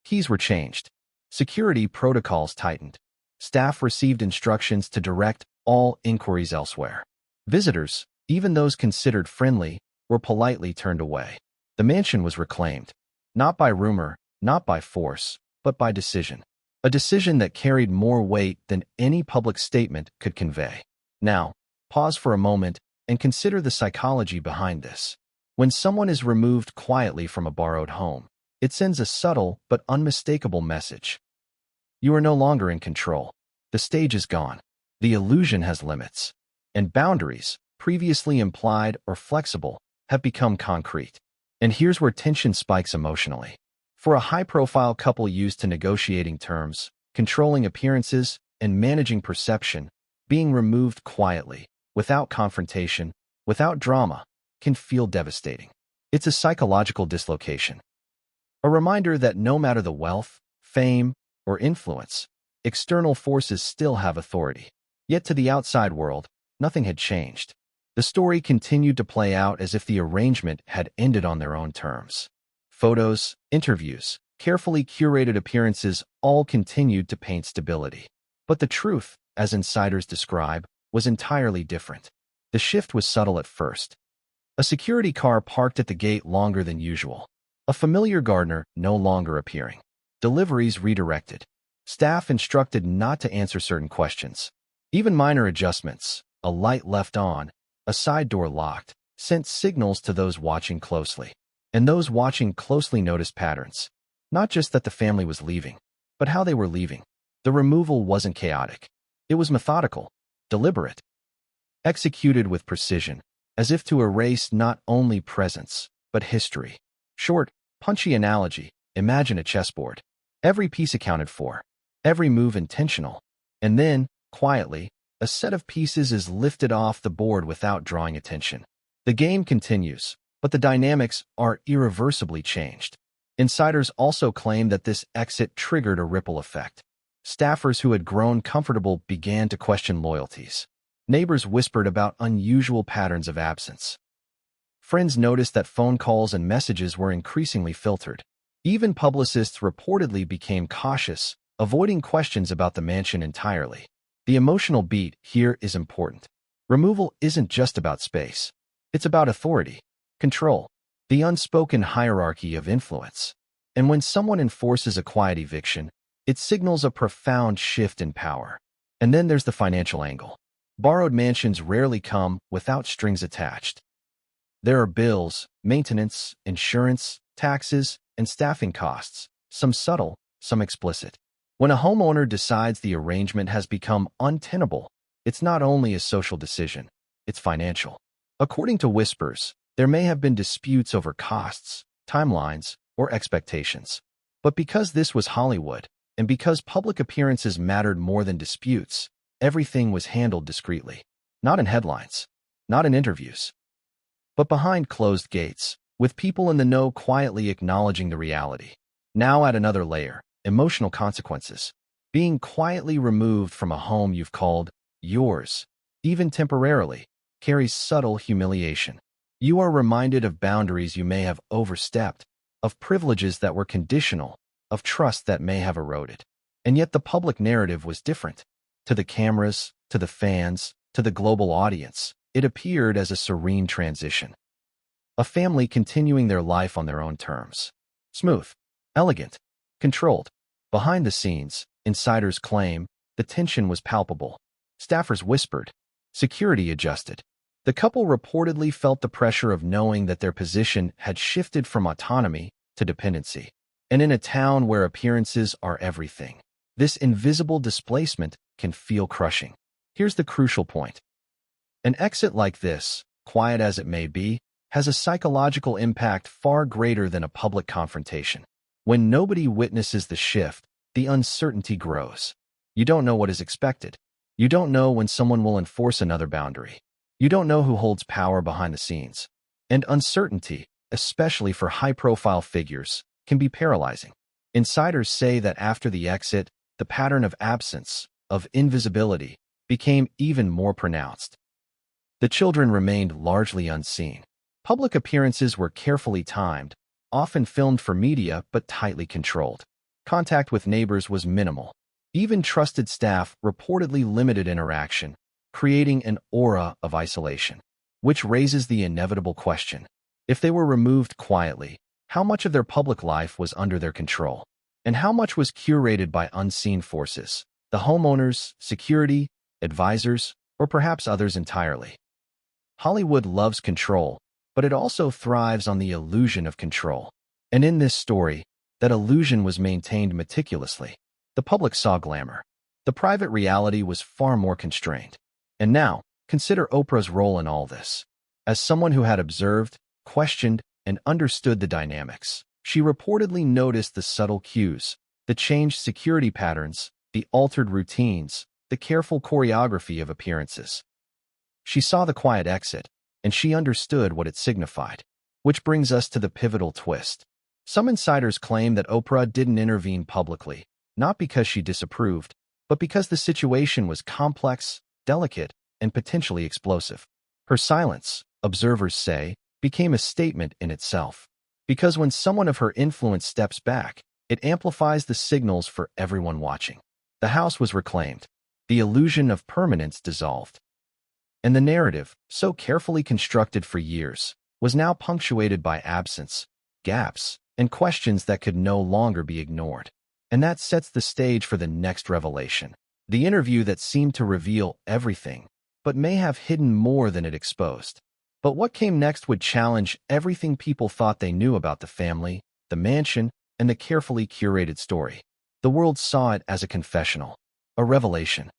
Keys were changed. Security protocols tightened. Staff received instructions to direct all inquiries elsewhere. Visitors, even those considered friendly, were politely turned away. The mansion was reclaimed. Not by rumor, not by force, but by decision. A decision that carried more weight than any public statement could convey. Now, pause for a moment and consider the psychology behind this. When someone is removed quietly from a borrowed home, it sends a subtle but unmistakable message. You are no longer in control. The stage is gone. The illusion has limits. And boundaries, previously implied or flexible, have become concrete. And here's where tension spikes emotionally. For a high-profile couple used to negotiating terms, controlling appearances, and managing perception, being removed quietly, without confrontation, without drama, can feel devastating. It's a psychological dislocation. A reminder that no matter the wealth, fame, or influence, external forces still have authority. Yet to the outside world, nothing had changed. The story continued to play out as if the arrangement had ended on their own terms. Photos, interviews, carefully curated appearances all continued to paint stability. But the truth, as insiders describe, was entirely different. The shift was subtle at first. A security car parked at the gate longer than usual. A familiar gardener no longer appearing. Deliveries redirected. Staff instructed not to answer certain questions. Even minor adjustments, a light left on, a side door locked, sent signals to those watching closely. And those watching closely noticed patterns. Not just that the family was leaving, but how they were leaving. The removal wasn't chaotic. It was methodical, deliberate, executed with precision, as if to erase not only presence, but history. Short, punchy analogy, imagine a chessboard. Every piece accounted for, every move intentional, and then, quietly, a set of pieces is lifted off the board without drawing attention. The game continues, but the dynamics are irreversibly changed. Insiders also claim that this exit triggered a ripple effect. Staffers who had grown comfortable began to question loyalties. Neighbors whispered about unusual patterns of absence. Friends noticed that phone calls and messages were increasingly filtered. Even publicists reportedly became cautious, avoiding questions about the mansion entirely. The emotional beat here is important. Removal isn't just about space. It's about authority, control, the unspoken hierarchy of influence. And when someone enforces a quiet eviction, it signals a profound shift in power. And then there's the financial angle. Borrowed mansions rarely come without strings attached. There are bills, maintenance, insurance, taxes, and staffing costs, some subtle, some explicit. When a homeowner decides the arrangement has become untenable, it's not only a social decision, it's financial. According to whispers, there may have been disputes over costs, timelines, or expectations. But because this was Hollywood, and because public appearances mattered more than disputes, everything was handled discreetly. Not in headlines, not in interviews, but behind closed gates, with people in the know quietly acknowledging the reality. Now add another layer, emotional consequences. Being quietly removed from a home you've called yours, even temporarily, carries subtle humiliation. You are reminded of boundaries you may have overstepped, of privileges that were conditional, of trust that may have eroded. And yet the public narrative was different. To the cameras, to the fans, to the global audience, it appeared as a serene transition. A family continuing their life on their own terms. Smooth, elegant, controlled. Behind the scenes, insiders claim, the tension was palpable. Staffers whispered. Security adjusted. The couple reportedly felt the pressure of knowing that their position had shifted from autonomy to dependency. And in a town where appearances are everything, this invisible displacement can feel crushing. Here's the crucial point. An exit like this, quiet as it may be, has a psychological impact far greater than a public confrontation. When nobody witnesses the shift, the uncertainty grows. You don't know what is expected. You don't know when someone will enforce another boundary. You don't know who holds power behind the scenes. And uncertainty, especially for high-profile figures, can be paralyzing. Insiders say that after the exit, the pattern of absence, of invisibility, became even more pronounced. The children remained largely unseen. Public appearances were carefully timed, often filmed for media but tightly controlled. Contact with neighbors was minimal. Even trusted staff reportedly limited interaction, creating an aura of isolation. Which raises the inevitable question. If they were removed quietly, how much of their public life was under their control? And how much was curated by unseen forces? The homeowners, security, advisors, or perhaps others entirely? Hollywood loves control, but it also thrives on the illusion of control. And in this story, that illusion was maintained meticulously. The public saw glamour. The private reality was far more constrained. And now, Consider Oprah's role in all this. As someone who had observed, questioned, and understood the dynamics, she reportedly noticed the subtle cues, the changed security patterns, the altered routines, the careful choreography of appearances. She saw the quiet exit, and she understood what it signified. Which brings us to the pivotal twist. Some insiders claim that Oprah didn't intervene publicly, not because she disapproved, but because the situation was complex, delicate, and potentially explosive. Her silence, observers say, became a statement in itself. Because when someone of her influence steps back, it amplifies the signals for everyone watching. The house was reclaimed. The illusion of permanence dissolved. And the narrative, so carefully constructed for years, was now punctuated by absence, gaps, and questions that could no longer be ignored. And that sets the stage for the next revelation. The interview that seemed to reveal everything, but may have hidden more than it exposed. But what came next would challenge everything people thought they knew about the family, the mansion, and the carefully curated story. The world saw it as a confessional, a revelation,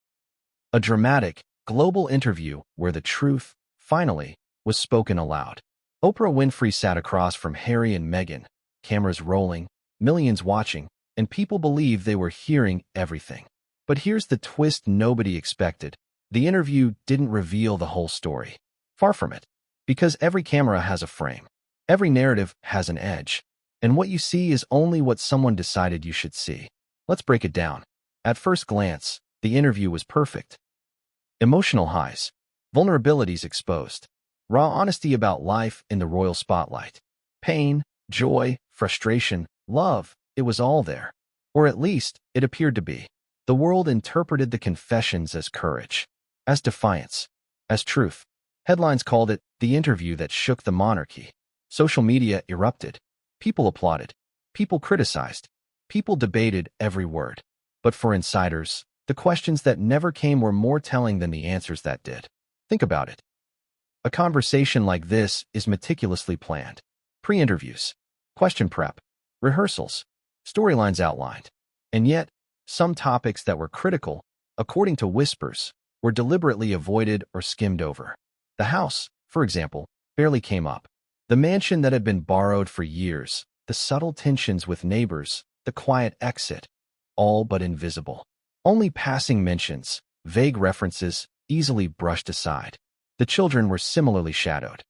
a dramatic, global interview where the truth, finally, was spoken aloud. Oprah Winfrey sat across from Harry and Meghan, cameras rolling, millions watching, and people believed they were hearing everything. But here's the twist nobody expected. The interview didn't reveal the whole story. Far from it. Because every camera has a frame. Every narrative has an edge. And what you see is only what someone decided you should see. Let's break it down. At first glance, the interview was perfect. Emotional highs, vulnerabilities exposed, raw honesty about life in the royal spotlight. Pain, joy, frustration, love, it was all there. Or at least, it appeared to be. The world interpreted the confessions as courage, as defiance, as truth. Headlines called it the interview that shook the monarchy. Social media erupted. People applauded. People criticized. People debated every word. But for insiders, the questions that never came were more telling than the answers that did. Think about it. A conversation like this is meticulously planned. Pre-interviews, question prep, rehearsals, storylines outlined. And yet, some topics that were critical, according to whispers, were deliberately avoided or skimmed over. The house, for example, barely came up. The mansion that had been borrowed for years, the subtle tensions with neighbors, the quiet exit, all but invisible. Only passing mentions, vague references, easily brushed aside. The children were similarly shadowed.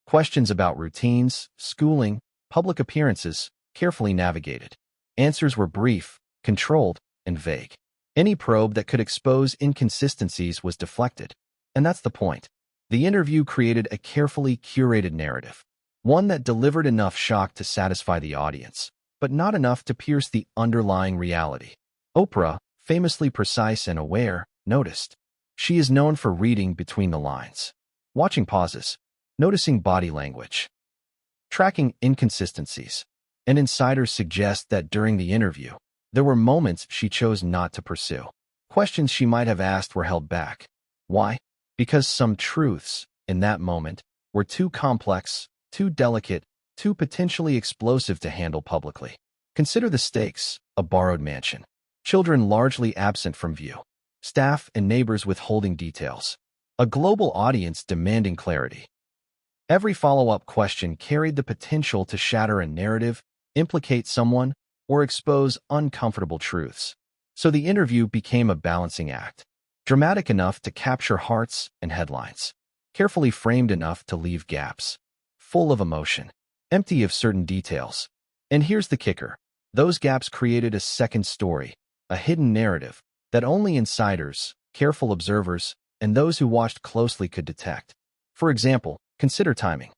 Questions about routines, schooling, public appearances, carefully navigated. Answers were brief, controlled, and vague. Any probe that could expose inconsistencies was deflected. And that's the point. The interview created a carefully curated narrative, one that delivered enough shock to satisfy the audience, but not enough to pierce the underlying reality. Oprah, famously precise and aware, noticed. She is known for reading between the lines, watching pauses, noticing body language, tracking inconsistencies. And insiders suggest that during the interview, there were moments she chose not to pursue. Questions she might have asked were held back. Why? Because some truths, in that moment, were too complex, too delicate, too potentially explosive to handle publicly. Consider the stakes: a borrowed mansion, children largely absent from view, staff and neighbors withholding details, a global audience demanding clarity. Every follow-up question carried the potential to shatter a narrative, implicate someone, or expose uncomfortable truths. So the interview became a balancing act. Dramatic enough to capture hearts and headlines, carefully framed enough to leave gaps, full of emotion, empty of certain details. And here's the kicker. Those gaps created a second story, a hidden narrative that only insiders, careful observers, and those who watched closely could detect. For example, consider timing.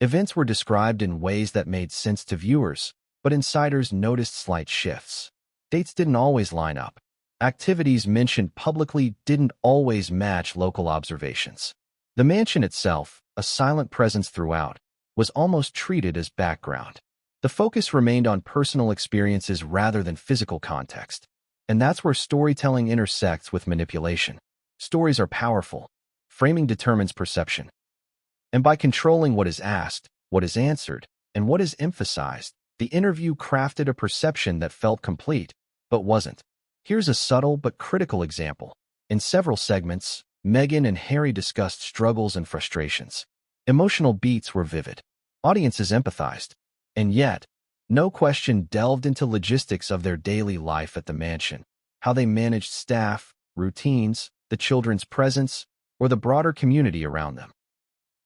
Events were described in ways that made sense to viewers, but insiders noticed slight shifts. Dates didn't always line up. Activities mentioned publicly didn't always match local observations. The mansion itself, a silent presence throughout, was almost treated as background. The focus remained on personal experiences rather than physical context. And that's where storytelling intersects with manipulation. Stories are powerful. Framing determines perception. And by controlling what is asked, what is answered, and what is emphasized, the interview crafted a perception that felt complete, but wasn't. Here's a subtle but critical example. In several segments, Meghan and Harry discussed struggles and frustrations. Emotional beats were vivid. Audiences empathized. And yet, no question delved into logistics of their daily life at the mansion, how they managed staff, routines, the children's presence, or the broader community around them.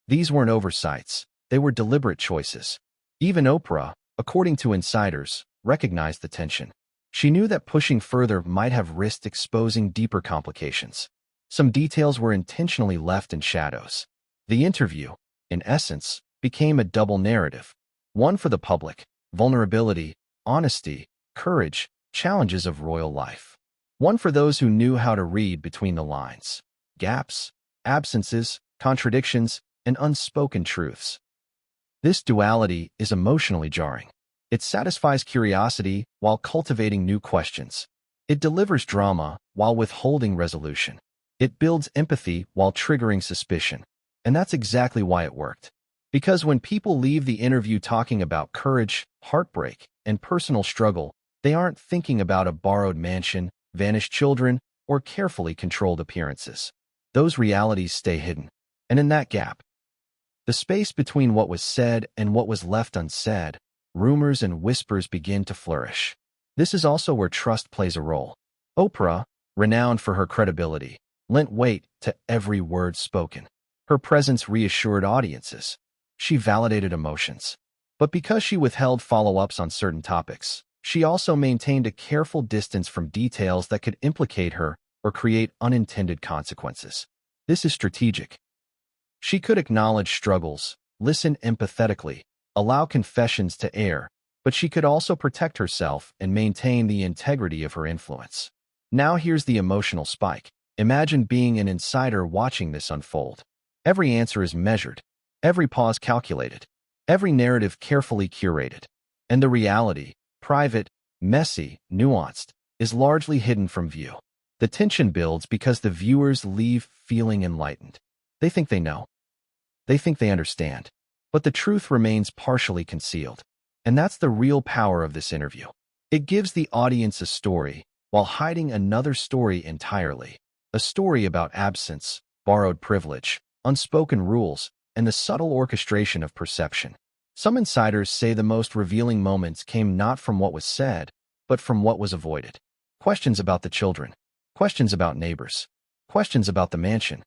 These weren't oversights, they were deliberate choices. Even Oprah, according to insiders, recognized the tension. She knew that pushing further might have risked exposing deeper complications. Some details were intentionally left in shadows. The interview, in essence, became a double narrative. One for the public, vulnerability, honesty, courage, challenges of royal life. One for those who knew how to read between the lines, gaps, absences, contradictions, and unspoken truths. This duality is emotionally jarring. It satisfies curiosity while cultivating new questions. It delivers drama while withholding resolution. It builds empathy while triggering suspicion. And that's exactly why it worked. Because when people leave the interview talking about courage, heartbreak, and personal struggle, they aren't thinking about a borrowed mansion, vanished children, or carefully controlled appearances. Those realities stay hidden. And in that gap, the space between what was said and what was left unsaid, rumors and whispers begin to flourish. This is also where trust plays a role. Oprah, renowned for her credibility, lent weight to every word spoken. Her presence reassured audiences. She validated emotions. But because she withheld follow-ups on certain topics, she also maintained a careful distance from details that could implicate her or create unintended consequences. This is strategic. She could acknowledge struggles, listen empathetically, allow confessions to air, but she could also protect herself and maintain the integrity of her influence. Now here's the emotional spike. Imagine being an insider watching this unfold. Every answer is measured, every pause calculated, every narrative carefully curated. And the reality, private, messy, nuanced, is largely hidden from view. The tension builds because the viewers leave feeling enlightened. They think they know. They think they understand. But the truth remains partially concealed. And that's the real power of this interview. It gives the audience a story while hiding another story entirely. A story about absence, borrowed privilege, unspoken rules, and the subtle orchestration of perception. Some insiders say the most revealing moments came not from what was said, but from what was avoided. Questions about the children, questions about neighbors, questions about the mansion.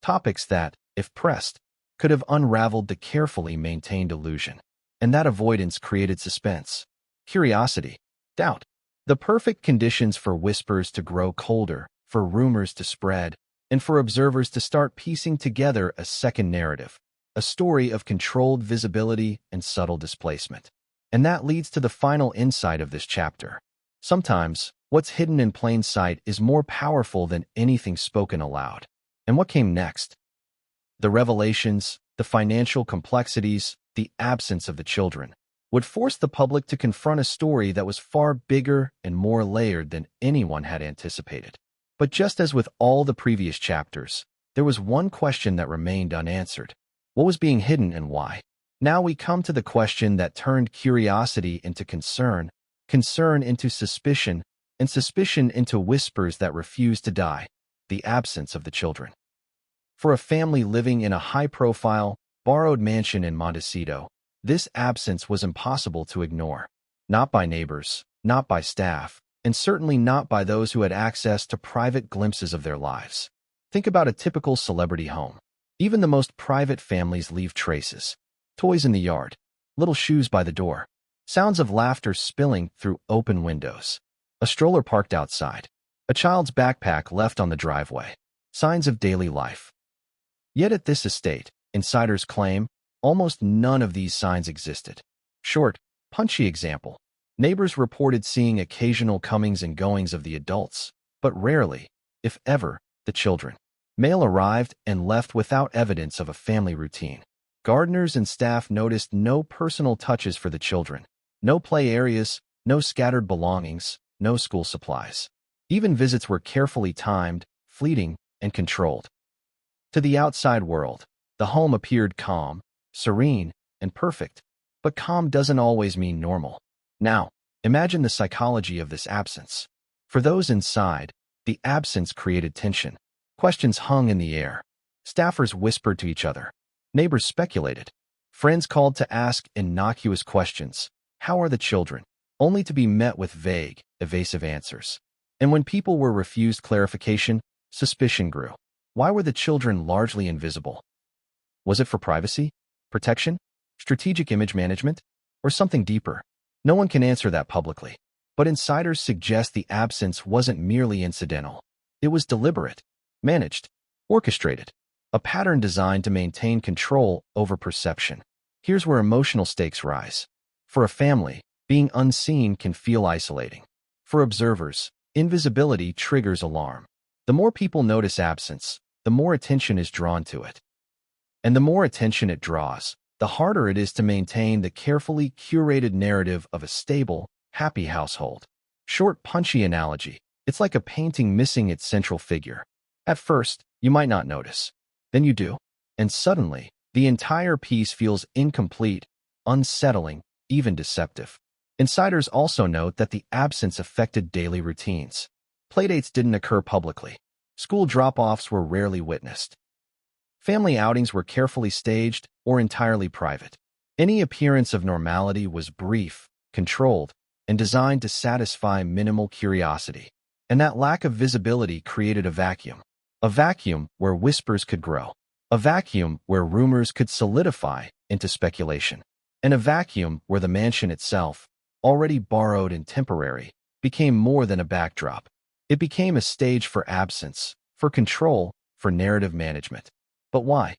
Topics that, if pressed, could have unraveled the carefully maintained illusion. And that avoidance created suspense, curiosity, doubt. The perfect conditions for whispers to grow colder, for rumors to spread, and for observers to start piecing together a second narrative, a story of controlled visibility and subtle displacement. And that leads to the final insight of this chapter. Sometimes, what's hidden in plain sight is more powerful than anything spoken aloud. And what came next? The revelations, the financial complexities, the absence of the children, would force the public to confront a story that was far bigger and more layered than anyone had anticipated. But just as with all the previous chapters, there was one question that remained unanswered. What was being hidden and why? Now we come to the question that turned curiosity into concern, concern into suspicion, and suspicion into whispers that refused to die: the absence of the children. For a family living in a high-profile, borrowed mansion in Montecito, this absence was impossible to ignore. Not by neighbors, not by staff, and certainly not by those who had access to private glimpses of their lives. Think about a typical celebrity home. Even the most private families leave traces. Toys in the yard, little shoes by the door, sounds of laughter spilling through open windows, a stroller parked outside, a child's backpack left on the driveway, signs of daily life. Yet at this estate, insiders claim, almost none of these signs existed. Short, punchy example. Neighbors reported seeing occasional comings and goings of the adults, but rarely, if ever, the children. Mail arrived and left without evidence of a family routine. Gardeners and staff noticed no personal touches for the children, no play areas, no scattered belongings, no school supplies. Even visits were carefully timed, fleeting, and controlled. To the outside world, the home appeared calm, serene, and perfect. But calm doesn't always mean normal. Now, imagine the psychology of this absence. For those inside, the absence created tension. Questions hung in the air. Staffers whispered to each other. Neighbors speculated. Friends called to ask innocuous questions. How are the children? Only to be met with vague, evasive answers. And when people were refused clarification, suspicion grew. Why were the children largely invisible? Was it for privacy, protection, strategic image management, or something deeper? No one can answer that publicly. But insiders suggest the absence wasn't merely incidental. It was deliberate, managed, orchestrated, a pattern designed to maintain control over perception. Here's where emotional stakes rise. For a family, being unseen can feel isolating. For observers, invisibility triggers alarm. The more people notice absence, the more attention is drawn to it. And the more attention it draws, the harder it is to maintain the carefully curated narrative of a stable, happy household. Short, punchy analogy. It's like a painting missing its central figure. At first, you might not notice. Then you do. And suddenly, the entire piece feels incomplete, unsettling, even deceptive. Insiders also note that the absence affected daily routines. Playdates didn't occur publicly. School drop-offs were rarely witnessed. Family outings were carefully staged or entirely private. Any appearance of normality was brief, controlled, and designed to satisfy minimal curiosity. And that lack of visibility created a vacuum. A vacuum where whispers could grow. A vacuum where rumors could solidify into speculation. And a vacuum where the mansion itself, already borrowed and temporary, became more than a backdrop. It became a stage for absence, for control, for narrative management. But why?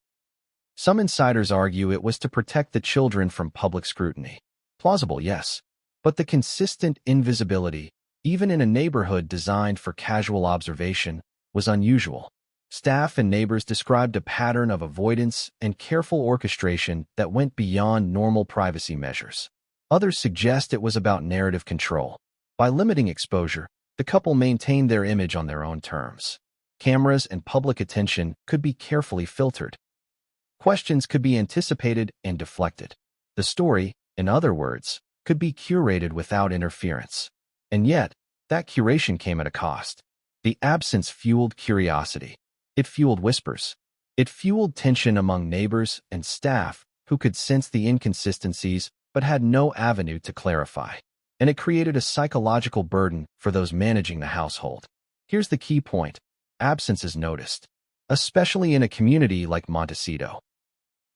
Some insiders argue it was to protect the children from public scrutiny. Plausible, yes. But the consistent invisibility, even in a neighborhood designed for casual observation, was unusual. Staff and neighbors described a pattern of avoidance and careful orchestration that went beyond normal privacy measures. Others suggest it was about narrative control. By limiting exposure, the couple maintained their image on their own terms. Cameras and public attention could be carefully filtered. Questions could be anticipated and deflected. The story, in other words, could be curated without interference. And yet, that curation came at a cost. The absence fueled curiosity. It fueled whispers. It fueled tension among neighbors and staff who could sense the inconsistencies but had no avenue to clarify. And it created a psychological burden for those managing the household. Here's the key point. Absence is noticed, especially in a community like Montecito.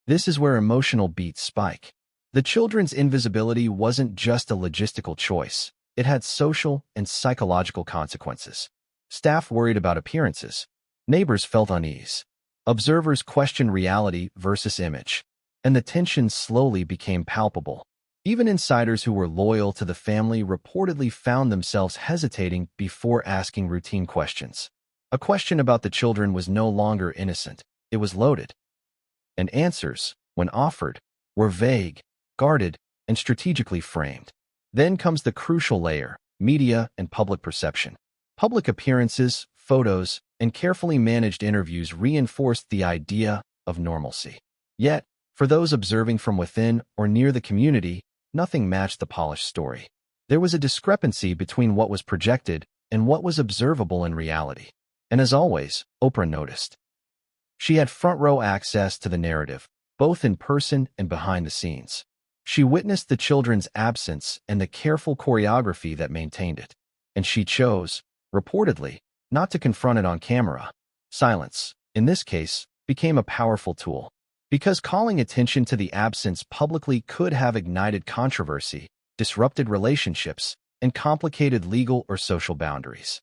This is where emotional beats spike. The children's invisibility wasn't just a logistical choice. It had social and psychological consequences. Staff worried about appearances. Neighbors felt unease. Observers questioned reality versus image. And the tension slowly became palpable. Even insiders who were loyal to the family reportedly found themselves hesitating before asking routine questions. A question about the children was no longer innocent. It was loaded. And answers, when offered, were vague, guarded, and strategically framed. Then comes the crucial layer, media and public perception. Public appearances, photos, and carefully managed interviews reinforced the idea of normalcy. Yet, for those observing from within or near the community, nothing matched the polished story. There was a discrepancy between what was projected and what was observable in reality. And as always, Oprah noticed. She had front-row access to the narrative, both in person and behind the scenes. She witnessed the children's absence and the careful choreography that maintained it. And she chose, reportedly, not to confront it on camera. Silence, in this case, became a powerful tool. Because calling attention to the absence publicly could have ignited controversy, disrupted relationships, and complicated legal or social boundaries.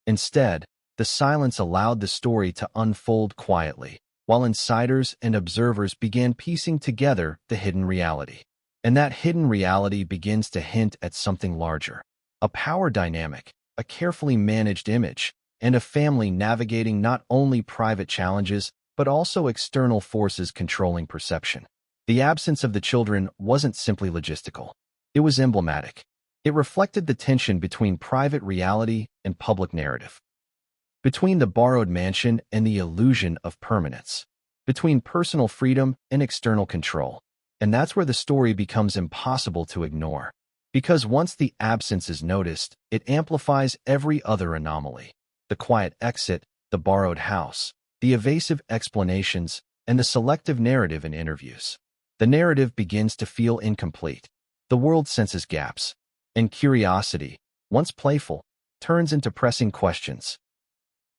Instead, the silence allowed the story to unfold quietly, while insiders and observers began piecing together the hidden reality. And that hidden reality begins to hint at something larger. A power dynamic, a carefully managed image, and a family navigating not only private challenges, but also external forces controlling perception. The absence of the children wasn't simply logistical. It was emblematic. It reflected the tension between private reality and public narrative. Between the borrowed mansion and the illusion of permanence. Between personal freedom and external control. And that's where the story becomes impossible to ignore. Because once the absence is noticed, it amplifies every other anomaly. The quiet exit, the borrowed house, the evasive explanations, and the selective narrative in interviews. The narrative begins to feel incomplete. The world senses gaps, and curiosity, once playful, turns into pressing questions.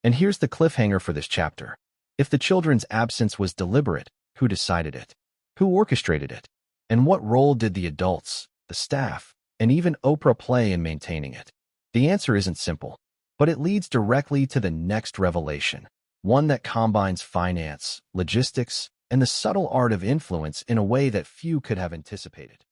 And here's the cliffhanger for this chapter. If the children's absence was deliberate, who decided it? Who orchestrated it? And what role did the adults, the staff, and even Oprah play in maintaining it? The answer isn't simple, but it leads directly to the next revelation, one that combines finance, logistics, and the subtle art of influence in a way that few could have anticipated.